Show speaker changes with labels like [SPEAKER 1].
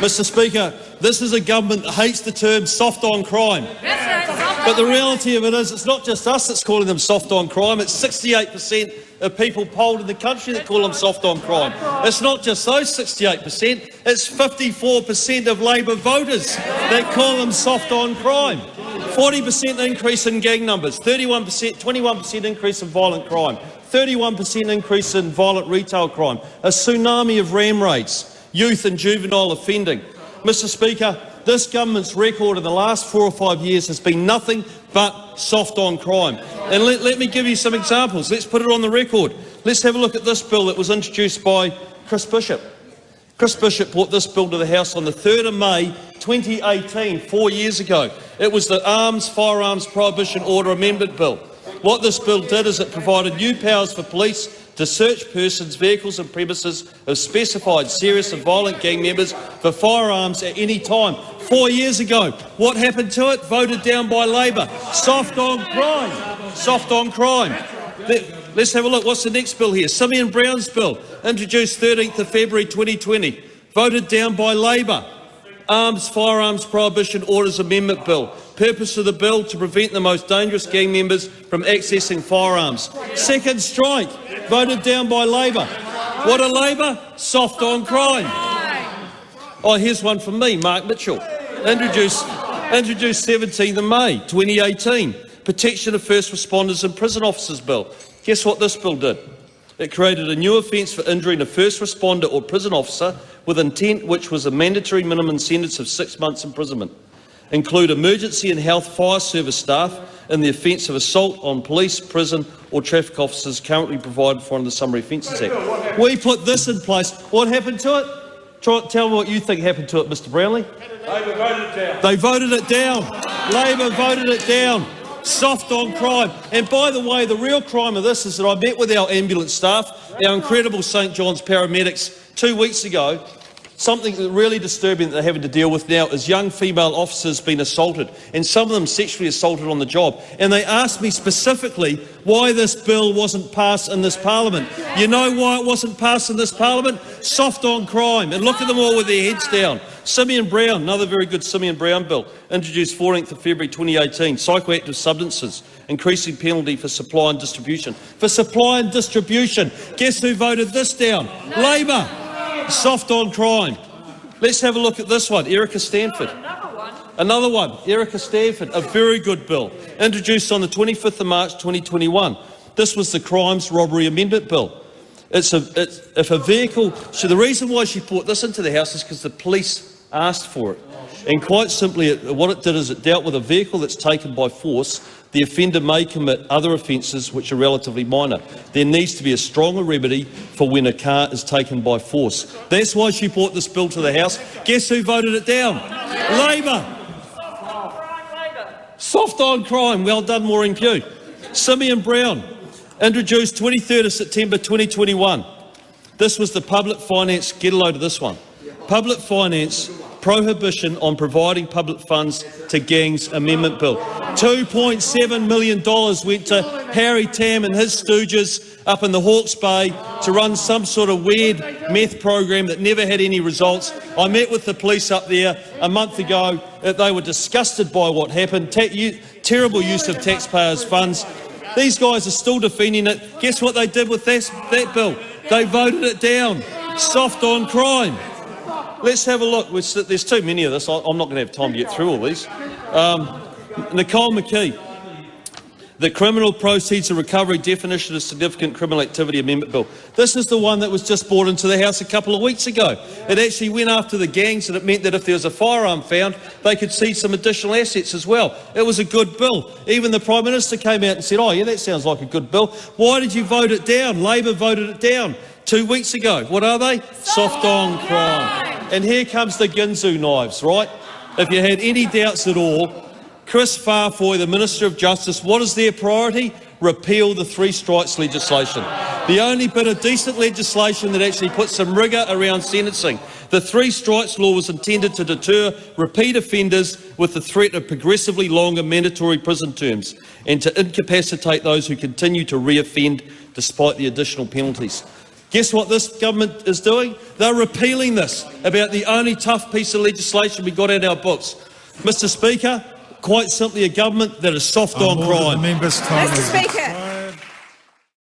[SPEAKER 1] Mr Speaker, this is a government that hates the term soft on crime. But the reality of it is, it's not just us that's calling them soft on crime, it's 68% of people polled in the country that call them soft on crime. It's not just those 68%, it's 54% of Labor voters that call them soft on crime. 40% increase in gang numbers, 21% increase in violent crime, 31% increase in violent retail crime, a tsunami of ram raids, youth and juvenile offending. Mr Speaker, this government's record in the last 4 or 5 years has been nothing but soft on crime. And let me give you some examples. Let's put it on the record. Let's have a look at this bill that was introduced by Chris Bishop. Chris Bishop brought this bill to the House on the 3rd of May 2018, 4 years ago. It was the Firearms Prohibition Order Amendment Bill. What this bill did is it provided new powers for police to search persons, vehicles and premises of specified serious and violent gang members for firearms at any time. 4 years ago. What happened to it? Voted down by Labor. Soft on crime. Soft on crime. Let's have a look. What's the next bill here? Simeon Brown's bill, introduced 13th of February 2020. Voted down by Labor. Firearms Prohibition Orders Amendment Bill. Purpose of the bill to prevent the most dangerous gang members from accessing firearms. Second strike. Voted down by Labor. What are Labor? Soft on crime. Oh, here's one from me, Mark Mitchell. Introduced 17th of May 2018. Protection of First Responders and Prison Officers Bill. Guess what this bill did? It created a new offence for injuring a first responder or prison officer with intent, which was a mandatory minimum sentence of 6 months imprisonment. Include emergency and health fire service staff in the offence of assault on police, prison or traffic officers currently provided for under the Summary Offences Act. We put this in place. What happened to it? Tell me what you think happened to it, Mr Brownlee.
[SPEAKER 2] Labor voted it down.
[SPEAKER 1] They voted it down. Labor voted it down. Soft on crime. And by the way, the real crime of this is that I met with our ambulance staff, our incredible St John's paramedics, 2 weeks ago. Something really disturbing that they're having to deal with now is young female officers being assaulted, and some of them sexually assaulted on the job. And they asked me specifically why this bill wasn't passed in this parliament. You know why it wasn't passed in this parliament? Soft on crime. And look at them all with their heads down. Simeon Brown, another very good Simeon Brown bill, introduced 14th of February 2018, psychoactive substances, increasing penalty for supply and distribution. For supply and distribution, guess who voted this down? Labor. Soft on crime. Let's have a look at this one, Erica Stanford. Another one, Erica Stanford, a very good bill, introduced on the 25th of March 2021. This was the Crimes Robbery Amendment Bill. If a vehicle, so the reason why she brought this into the House is because the police asked for it. And quite simply, what it did is it dealt with a vehicle that's taken by force. The offender may commit other offences which are relatively minor. There needs to be a stronger remedy for when a car is taken by force. That's why she brought this bill to the House. Guess who voted it down? Labor. Soft on crime. Well done, Maureen Pugh. Simeon Brown, introduced 23rd of September 2021. This was the Public Finance, get a load of this one, Public Finance Prohibition on Providing Public Funds to Gangs Amendment Bill. $2.7 million went to Harry Tam and his stooges up in the Hawke's Bay to run some sort of weird meth program that never had any results. I met with the police up there a month ago. They were disgusted by what happened. Terrible use of taxpayers' funds. These guys are still defending it. Guess what they did with that bill? They voted it down. Soft on crime. Let's have a look. There's too many of this. I'm not going to have time to get through all these. Nicole McKee, the Criminal Proceeds and Recovery Definition of Significant Criminal Activity Amendment Bill. This is the one that was just brought into the House a couple of weeks ago. It actually went after the gangs, and it meant that if there was a firearm found, they could seize some additional assets as well. It was a good bill. Even the Prime Minister came out and said, oh yeah, that sounds like a good bill. Why did you vote it down? Labor voted it down 2 weeks ago. What are they? Soft on crime. And here comes the Ginzu knives, right? If you had any doubts at all, Chris Farfoy, the Minister of Justice, what is their priority? Repeal the 3 strikes legislation. The only bit of decent legislation that actually puts some rigour around sentencing. The 3 strikes law was intended to deter repeat offenders with the threat of progressively longer mandatory prison terms and to incapacitate those who continue to re-offend despite the additional penalties. Guess what this government is doing? They're repealing this, about the only tough piece of legislation we got in our books. Mr Speaker, quite simply a government that is soft on crime.
[SPEAKER 2] Mr Speaker.